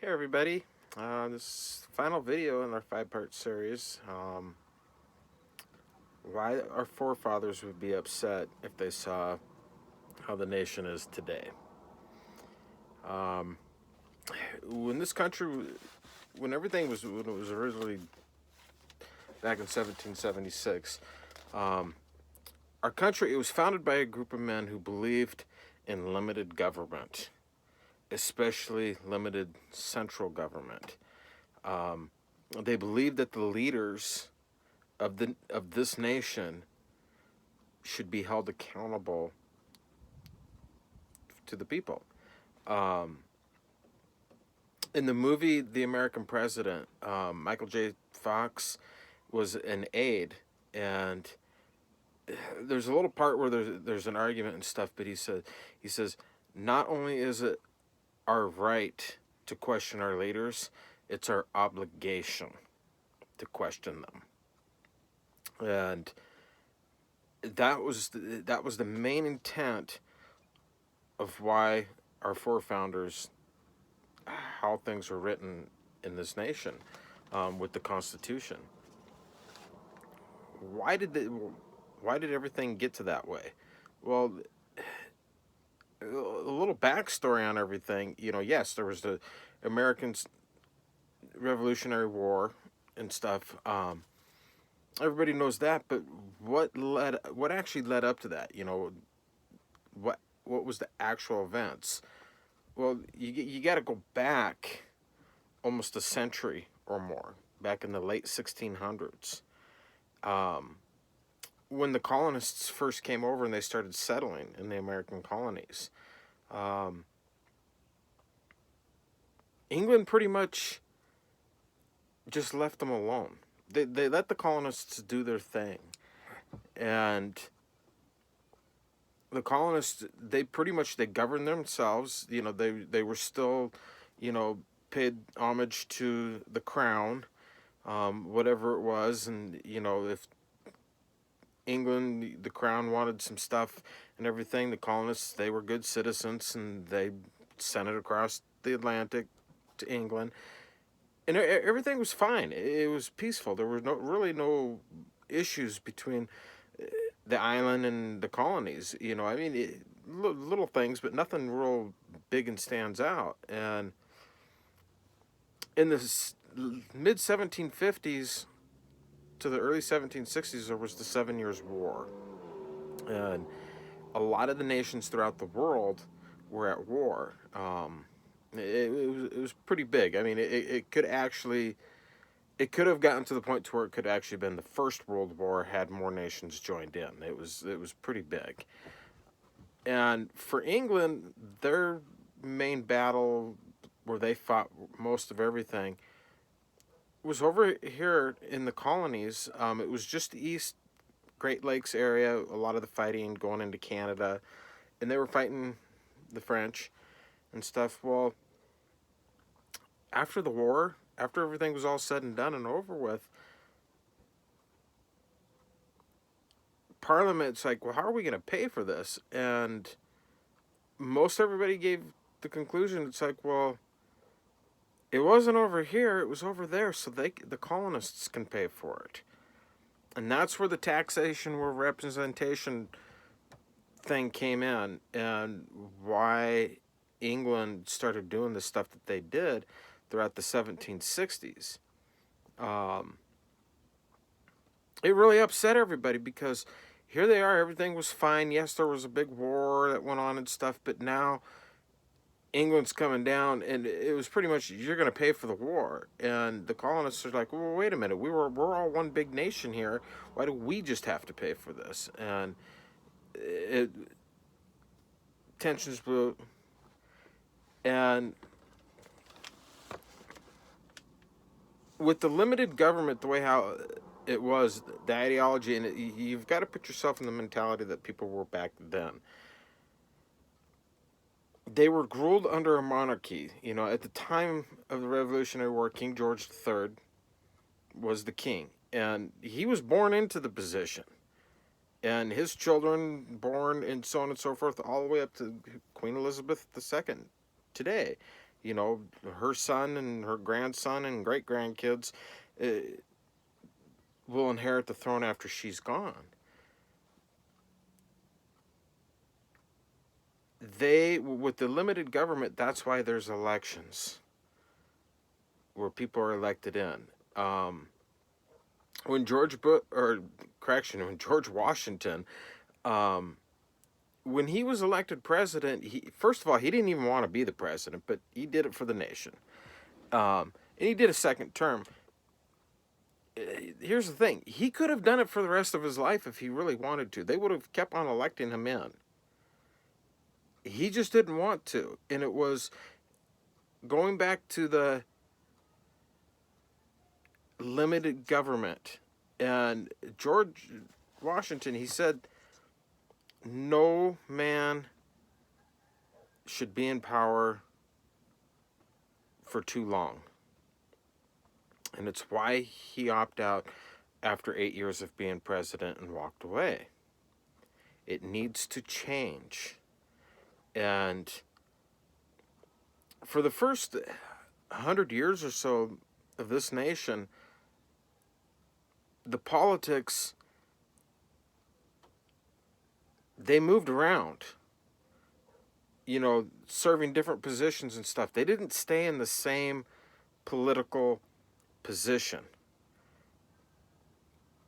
Hey everybody, this final video in our five-part series, why our forefathers would be upset if they saw how the nation is today. Um, when this country, when when it was originally back in 1776, um, our country, it was founded by a group of men who believed in limited government, especially limited central government. Um, they believed that the leaders of this nation should be held accountable to the people. Um, in the movie The American President, Michael J. Fox was an aide, and there's a little part where there's an argument and stuff, but he says not only is it our right to question our leaders, it's our obligation to question them. And that was the main intent of why our forefathers, how things were written in this nation, with the Constitution. Why did everything get to that way? Well, a little backstory on everything. Yes, there was the American Revolutionary War and stuff. Everybody knows that, but what actually led up to that? What was the actual events? Well, you got to go back almost a century or more, back in the late 1600s, when the colonists first came over and they started settling in the American colonies. England pretty much just left them alone. They let the colonists do their thing, and the colonists, they pretty much, they governed themselves. They were still, paid homage to the crown, whatever it was. And if England, the crown, wanted some stuff and everything, the colonists, they were good citizens, and they sent it across the Atlantic to England, and everything was fine. It was peaceful. There were no issues between the island and the colonies. I mean, little things, but nothing real big and stands out. And in the mid 1750s to the early 1760s, there was the 7 Years' War, and a lot of the nations throughout the world were at war. It was pretty big. I mean, it could have gotten to the point to where it could actually been the First World War had more nations joined in. It was pretty big. And for England, their main battle, where they fought most of everything, was over here in the colonies. It was just the East Great Lakes area, a lot of the fighting going into Canada, and they were fighting the French and stuff. Well, after the war, after everything was all said and done and over with, Parliament's like, well, how are we going to pay for this? And most everybody gave the conclusion, it's like, well, it wasn't over here, it was over there, so the colonists can pay for it. And that's where the taxation or representation thing came in, and why England started doing the stuff that they did throughout the 1760s. It really upset everybody, because here they are, everything was fine. Yes, there was a big war that went on and stuff, but now England's coming down, and it was pretty much, you're going to pay for the war. And the colonists are like, well, wait a minute, we're all one big nation here. Why do we just have to pay for this? And tensions blew, and with the limited government, the way how it was, the ideology, and you've got to put yourself in the mentality that people were back then. They were ruled under a monarchy. At the time of the Revolutionary War, King George III was the king, and he was born into the position. And his children born, and so on and so forth, all the way up to Queen Elizabeth II today. You know, her son and her grandson and great grandkids uh, will inherit the throne after she's gone. With the limited government, that's why there's elections where people are elected in. Um, when George or correction, when George Washington, um, when he was elected president, he first of all he didn't even want to be the president, but he did it for the nation, and he did a second term. Here's the thing: he could have done it for the rest of his life if he really wanted to. They would have kept on electing him in. He just didn't want to, and it was going back to the limited government. And George Washington, he said, no man should be in power for too long. And it's why he opted out after 8 years of being president and walked away. It needs to change. And for the first 100 years or so of this nation, the politics, they moved around, you know, serving different positions and stuff. They didn't stay in the same political position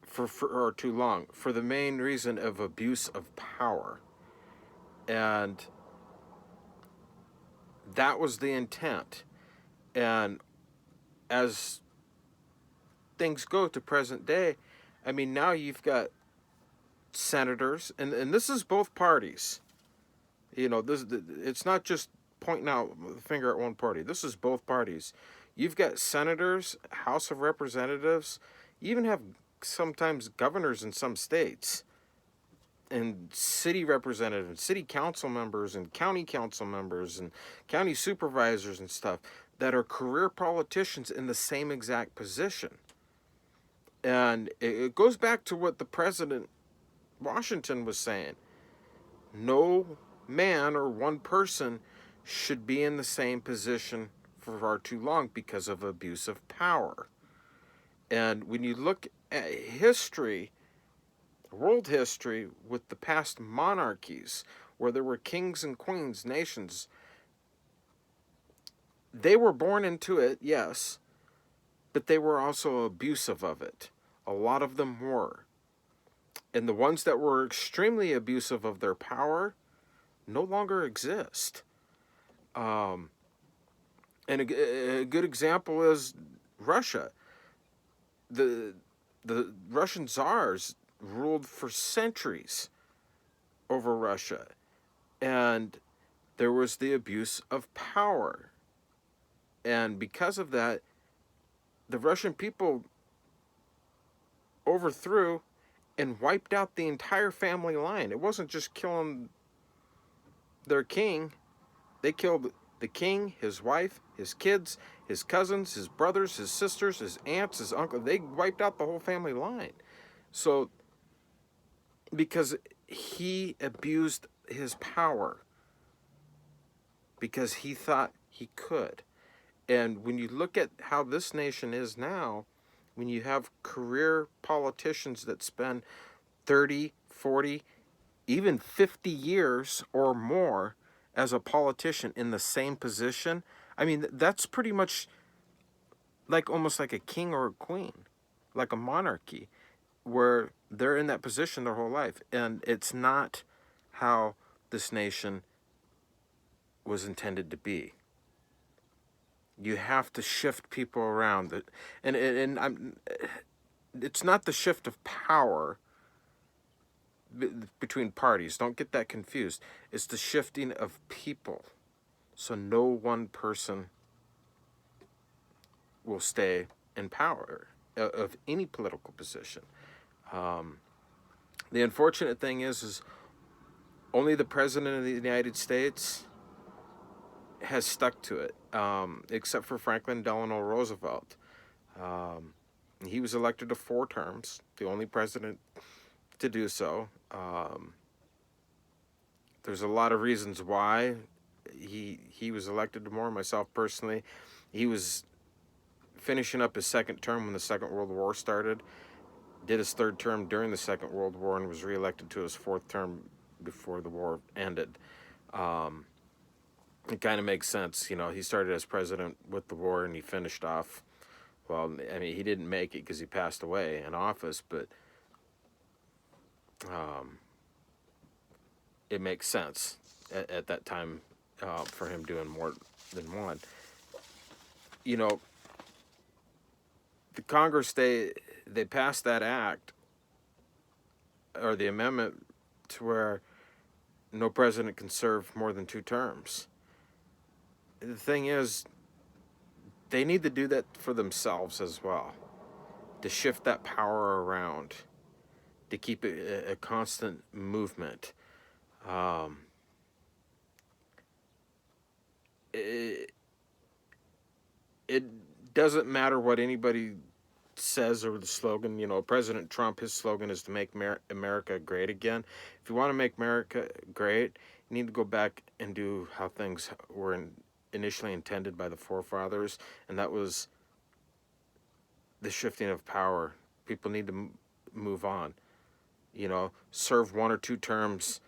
for too long, for the main reason of abuse of power. And that was the intent. And as things go to present day, I mean, now you've got senators, and this is both parties. You know, it's not just pointing out the finger at one party. This is both parties. You've got senators, House of Representatives, you even have sometimes governors in some states, and city representatives, city council members, and county council members, and county supervisors and stuff that are career politicians in the same exact position. And it goes back to what the President Washington was saying. No man or one person should be in the same position for far too long because of abuse of power. And when you look at history, world history, with the past monarchies, where there were kings and queens, nations, they were born into it, yes, but they were also abusive of it. A lot of them were. And the ones that were extremely abusive of their power no longer exist. And a good example is Russia. The Russian czars ruled for centuries over Russia. And there was the abuse of power. And because of that, the Russian people overthrew and wiped out the entire family line. It wasn't just killing their king. They killed the king, his wife, his kids, his cousins, his brothers, his sisters, his aunts, his uncle. They wiped out the whole family line. So, because he abused his power, because he thought he could. And when you look at how this nation is now, when you have career politicians that spend 30, 40, even 50 years or more as a politician in the same position, I mean, that's pretty much like almost like a king or a queen, like a monarchy, where they're in that position their whole life. And it's not how this nation was intended to be. You have to shift people around. And it's not the shift of power between parties. Don't get that confused. It's the shifting of people. So no one person will stay in power of any political position. The unfortunate thing is only the President of the United States has stuck to it, except for Franklin Delano Roosevelt. He was elected to 4 terms, the only president to do so. There's a lot of reasons why. he was elected to more. Myself personally, he was finishing up his second term when the Second World War started. Did his third term during the Second World War and was reelected to his fourth term before the war ended. Um, it kind of makes sense, you know. He started as president with the war and he finished off. Well, I mean, he didn't make it because he passed away in office, but um, it makes sense at that time for him doing more than one. You know, the Congress, they passed that act or the amendment to where no president can serve more than 2 terms. The thing is, they need to do that for themselves as well, to shift that power around, to keep it a constant movement. Um, it, it doesn't matter what anybody says or the slogan. You know, President Trump, his slogan is to make America great again. If you want to make America great, you need to go back and do how things were initially intended by the forefathers, and that was the shifting of power. People need to move on. You know, serve 1 or 2 terms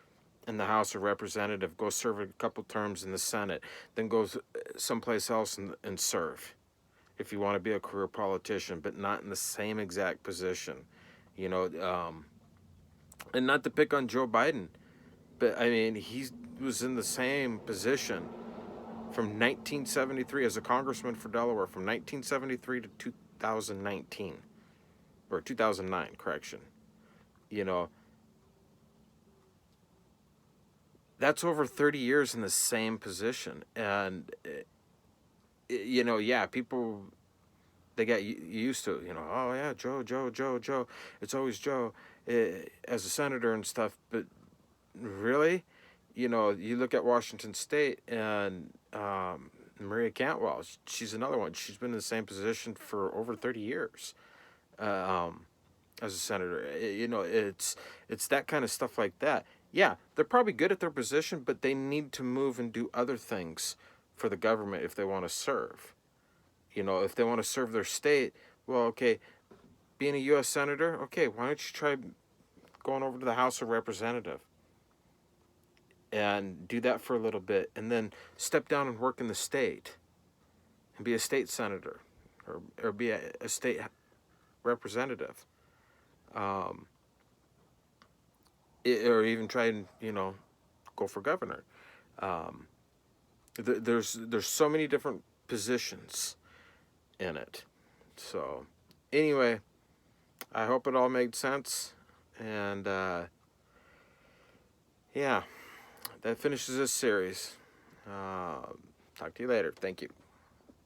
in the House of Representatives, go serve a couple terms in the Senate, then go someplace else and serve if you want to be a career politician, but not in the same exact position. You know, and not to pick on Joe Biden, but I mean, he was in the same position from 1973 as a congressman for Delaware from 1973 to 2019 or 2009, correction. You know, that's over 30 years in the same position. And, you know, yeah, people, they got used to it. You know, oh, yeah, Joe, Joe, Joe, Joe. It's always Joe as a senator and stuff. But really, you know, you look at Washington State and Maria Cantwell, she's another one. She's been in the same position for over 30 years as a senator. You know, it's that kind of stuff like that. Yeah, they're probably good at their position, but they need to move and do other things for the government if they want to serve. You know, if they want to serve their state, well, okay, being a U.S. senator, okay, why don't you try going over to the House of Representatives and do that for a little bit, and then step down and work in the state and be a state senator or be a state representative. Um, or even try and, you know, go for governor. Um, there's so many different positions in it. So anyway, I hope it all made sense. And yeah, that finishes this series. Talk to you later. Thank you.